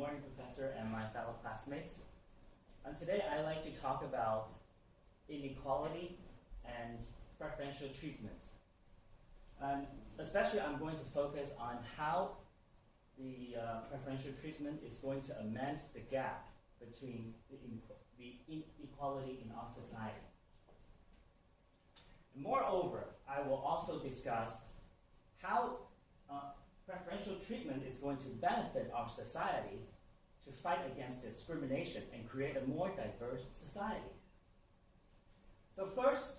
morning, Professor and my fellow classmates. And today I'd like to talk about inequality and preferential treatment. And especially I'm going to focus on how the preferential treatment is going to amend the gap between the inequality in our society. And moreover, I will also discuss how preferential treatment is going to benefit our society to fight against discrimination and create a more diverse society. So first,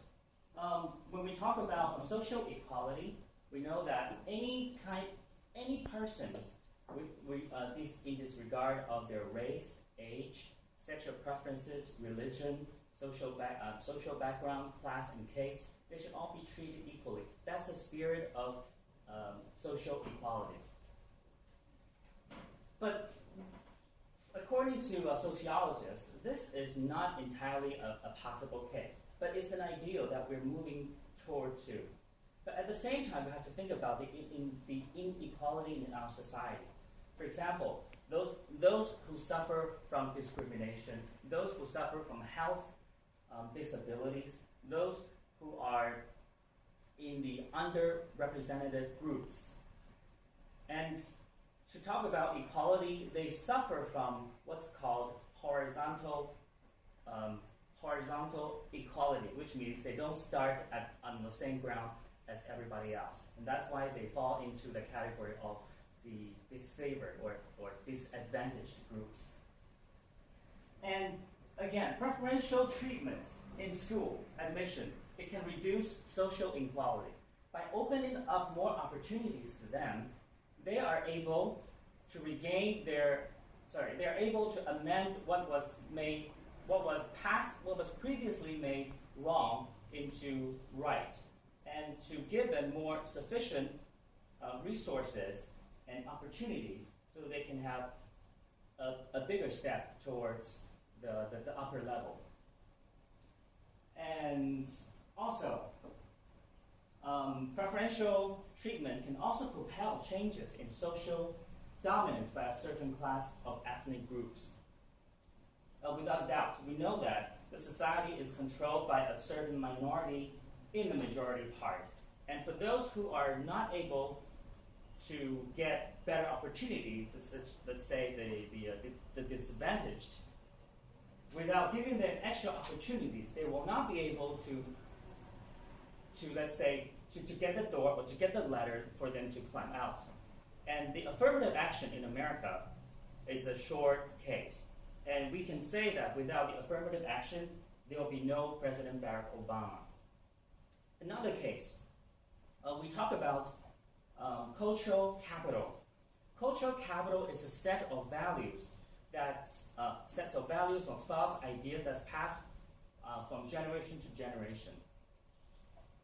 when we talk about social equality, we know that any person in disregard of their race, age, sexual preferences, religion, social background, class, and caste, they should all be treated equally. That's the spirit of social equality. But according to sociologists, this is not entirely a possible case, but it's an ideal that we're moving toward to. But at the same time, we have to think about the inequality in our society. For example, those who suffer from discrimination, those who suffer from health disabilities, those who are in the underrepresented groups. And to talk about equality, they suffer from what's called horizontal equality, which means they don't start on the same ground as everybody else. And that's why they fall into the category of the disfavored or disadvantaged groups. And again, preferential treatments in school admission, it can reduce social inequality. By opening up more opportunities to them, they are able to they're able to amend what was previously made wrong into right, and to give them more sufficient resources and opportunities so they can have a bigger step towards the upper level. And also, preferential treatment can also propel changes in social dominance by a certain class of ethnic groups. Without doubt, we know that the society is controlled by a certain minority in the majority part. And for those who are not able to get better opportunities, let's say the disadvantaged, without giving them extra opportunities, they will not be able to let's say, to get the door or to get the ladder for them to climb out. And the affirmative action in America is a short case. And we can say that without the affirmative action, there will be no President Barack Obama. Another case, we talk about cultural capital. Cultural capital is a set of values or thoughts, ideas that's passed from generation to generation.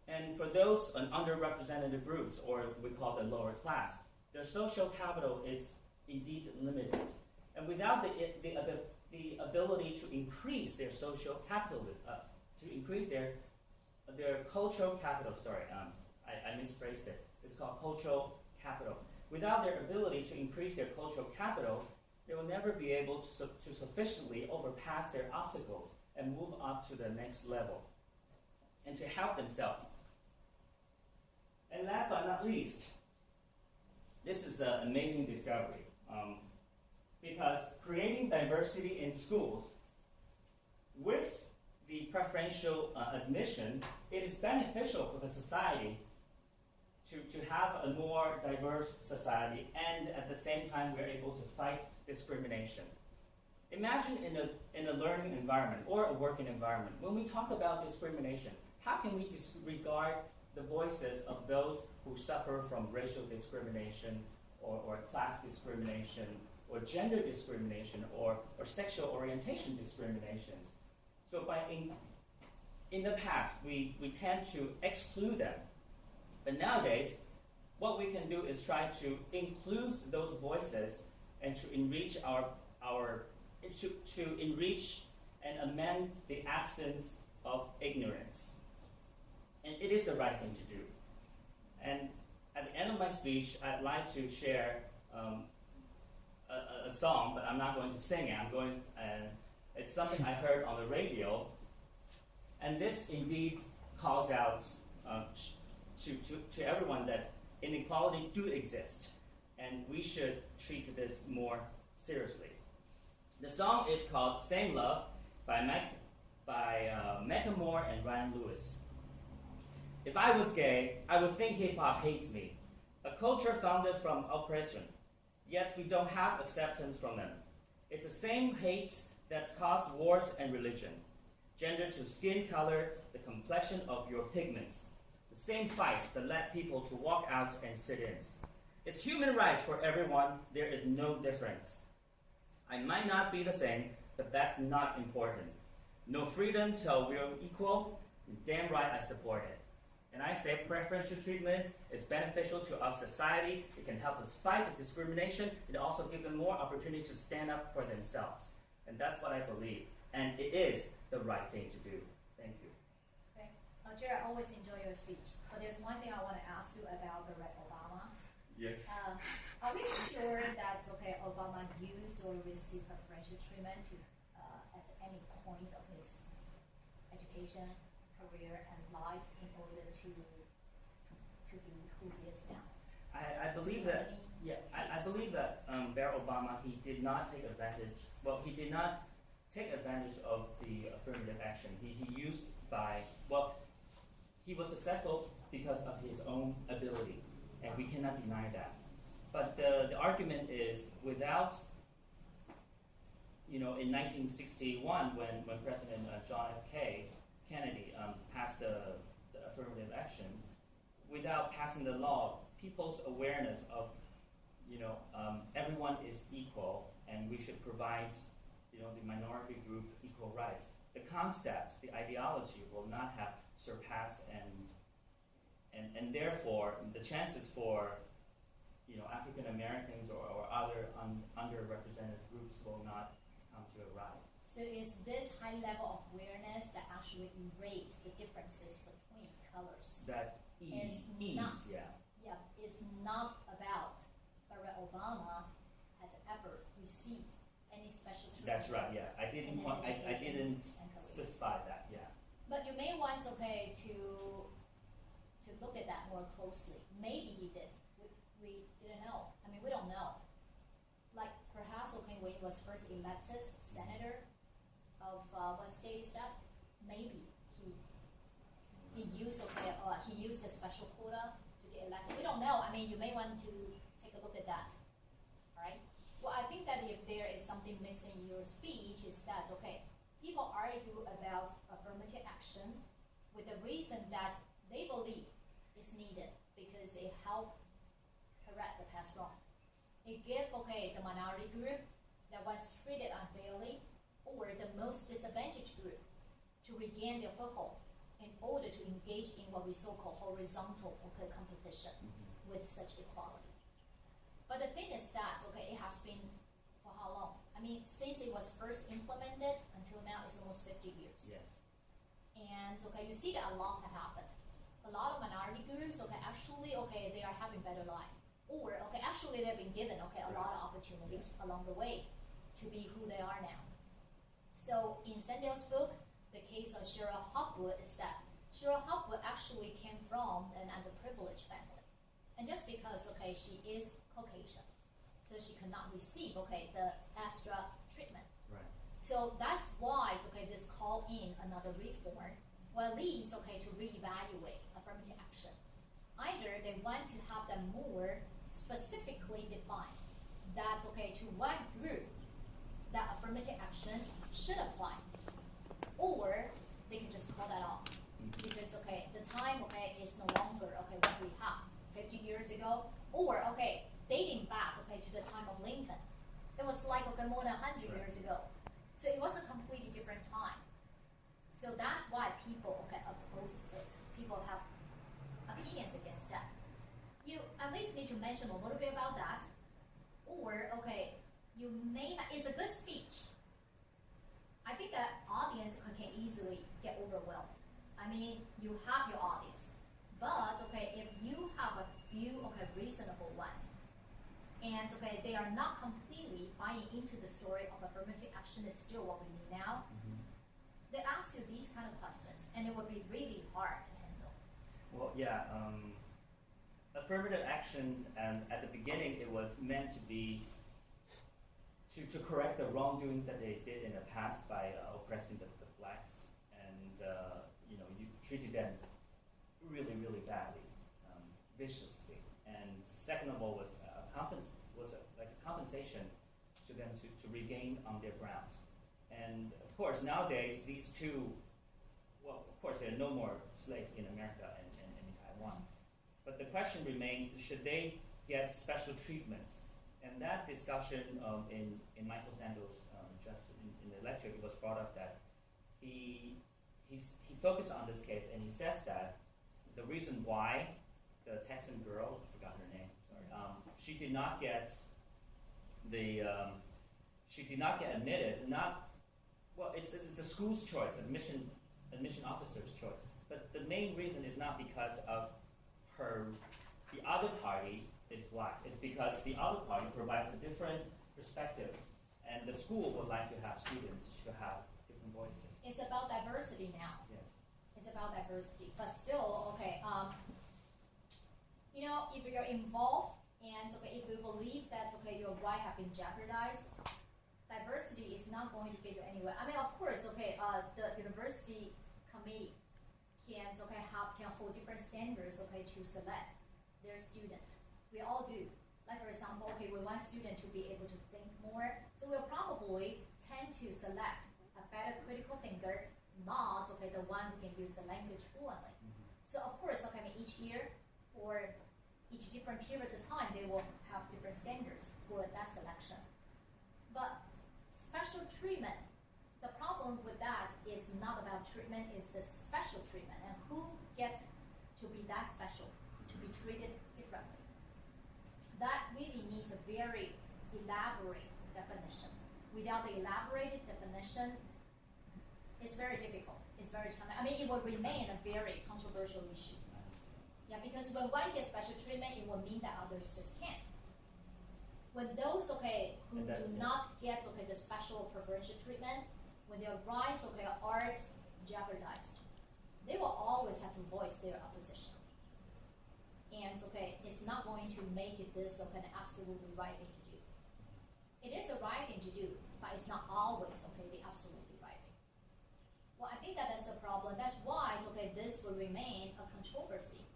And for those underrepresented groups, or we call the lower class, their social capital is indeed limited. And without the ability to increase their social capital, to increase their cultural capital, I misphrased it. It's called cultural capital. Without their ability to increase their cultural capital, they will never be able to sufficiently overpass their obstacles and move up to the next level and to help themselves. And last but not least, this is an amazing discovery because creating diversity in schools with the preferential admission, it is beneficial for the society to have a more diverse society, and at the same time we're able to fight discrimination. Imagine in a learning environment or a working environment, when we talk about discrimination, how can we disregard the voices of those who suffer from racial discrimination or class discrimination or gender discrimination or sexual orientation discriminations? So in the past, we tend to exclude them. But nowadays, what we can do is try to include those voices and to enrich to enrich and amend the absence of ignorance. And it is the right thing to do. And at the end of my speech, I'd like to share a song, but I'm not going to sing it. It's something I heard on the radio, and this indeed calls out to everyone that inequality do exist, and we should treat this more seriously. The song is called "Same Love" by Macklemore and Ryan Lewis. If I was gay, I would think hip-hop hates me, a culture founded from oppression, yet we don't have acceptance from them. It's the same hate that's caused wars and religion, gender to skin color, the complexion of your pigments, the same fights that led people to walk out and sit-ins. It's human rights for everyone, there is no difference. I might not be the same, but that's not important. No freedom till we're equal, and damn right I support it. And I say preferential treatment is beneficial to our society. It can help us fight discrimination. It also gives them more opportunity to stand up for themselves. And that's what I believe. And it is the right thing to do. Thank you. Okay. Jared, I always enjoy your speech. But there's one thing I want to ask you about Barack Obama. Yes. Are we sure that Obama used or received preferential treatment at any point of his education, career, and life in order to be who he is now? I believe that. Yeah, I believe that Barack Obama, he did not take advantage. Well, he did not take advantage of the affirmative action. He was successful because of his own ability, and we cannot deny that. But the argument is without, in 1961, when President John F. Kennedy passed the affirmative action, without passing the law, people's awareness of, everyone is equal and we should provide, the minority group equal rights. The concept, the ideology will not have surpassed and therefore the chances for, African Americans or other underrepresented groups will not come to a rise. So is this high level of awareness that actually erase the differences between colors? That is not about Barack Obama had ever received any special treatment. That's right. Yeah, I didn't specify that. Yeah. But you may want to look at that more closely. Maybe he did. We didn't know. I mean, we don't know. Like perhaps when he was first elected senator of what state is that? Maybe he used a special quota to get elected. We don't know. I mean, you may want to take a look at that. All right. Well, I think that if there is something missing in your speech, is that people argue about affirmative action with the reason that they believe it's needed because it helps correct the past wrongs. It gives the minority group that was treated unfairly or the most disadvantaged group to regain their foothold in order to engage in what we so-called horizontal competition with such equality. But the thing is that it has been for how long? I mean, since it was first implemented until now, it's almost 50 years. Yes. And you see that a lot have happened. A lot of minority groups, actually, they are having better life. Or, actually they've been given, a lot of opportunities along the way to be who they are now. So in Sandel's book, the case of Cheryl Hopwood is that Cheryl Hopwood actually came from an underprivileged family. And just because, she is Caucasian, so she cannot receive, the extra treatment. Right. So that's why, this call in another reform, or at least, to reevaluate affirmative action. Either they want to have them more specifically defined that, to what group that affirmative action should apply, or they can just call that off. Because, the time, is no longer, what we have 50 years ago, or, dating back, to the time of Lincoln. It was like, more than 100 years ago. So it was a completely different time. So that's why people, oppose it. People have opinions against that. You at least need to mention a little bit about that. Or, you may not, it's a good speech. I think that audience can easily get overwhelmed. I mean, you have your audience. But, if you have a few, reasonable ones, and okay, they are not completely buying into the story of affirmative action is still what we need now, they ask you these kind of questions, and it would be really hard to handle. Well, yeah, affirmative action, at the beginning, it was meant to be to correct the wrongdoing that they did in the past by oppressing the blacks, and you know, you treated them really, really badly, viciously. And second of all was like a compensation to them to regain on their grounds. And of course, nowadays these two, well, of course there are no more slaves in America and in Taiwan. But the question remains: should they get special treatments? And that discussion in Michael Sandel's just in the lecture, it was brought up that he focused on this case, and he says that the reason why the Texan girl, I forgot her name, sorry, she did not get admitted. It's a school's choice, admission officer's choice. But the main reason is not because of the other party is black. It's because the other party provides a different perspective, and the school would like to have students to have different voices. It's about diversity now. Yes. It's about diversity, but still, okay. You know, if you're involved and okay, if you believe that okay, your right have been jeopardized, diversity is not going to get you anywhere. I mean, of course, okay, the university committee can hold different standards, okay, to select their students. We all do. Like for example, okay, we want students to be able to think more, so we'll probably tend to select a better critical thinker, not okay the one who can use the language fluently. So of course, okay, I mean, each year or each different period of time, they will have different standards for that selection. But special treatment, the problem with that is not about treatment, it's the special treatment, and who gets to be that special, to be treated differently. That really needs a very elaborate definition. Without the elaborated definition, it's very difficult. It's very challenging. I mean, it will remain a very controversial issue. Yeah, because when one gets special treatment, it will mean that others just can't. When those okay who do not get okay the special preferential treatment, when their rights okay are jeopardized, they will always have to voice their opposition. And okay, it's not going to make it this okay an absolutely right thing to do. It is a right thing to do, but it's not always okay the absolutely right thing. Well, I think that's a problem. That's why okay this will remain a controversy.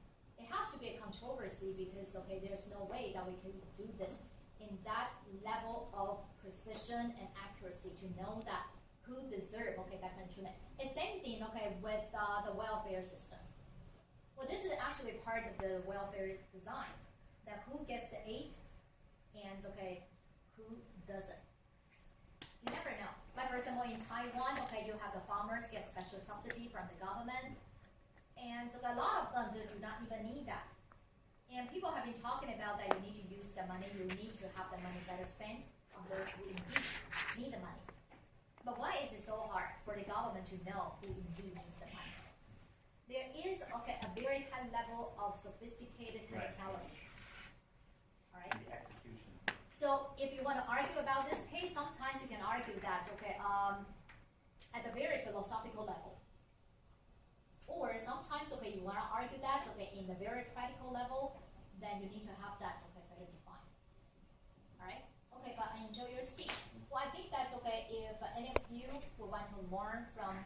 It has to be a controversy because okay there's no way that we can do this in that level of precision and accuracy to know that who deserve okay that kind of treatment. It's same thing okay with the welfare system. Well, this is actually part of the welfare design, that who gets the aid and okay who doesn't. You never know. Like for example, in Taiwan, okay, you have the farmers get special subsidy from the government, and a lot of them do not even need that. And people have been talking about that you need to use the money, you need to have the money better spent on those who indeed need the money. But why is it so hard for the government to know who indeed needs the money? There is okay a very high level of sophisticated technicality. All right. The execution. So if you want to argue about this case, sometimes you can argue that okay at the very philosophical level, or sometimes okay you want to argue that okay in the very practical level, then you need to have that okay better defined. All right. Okay, but I enjoy your speech. Well, I think that's okay if any of you would want to learn from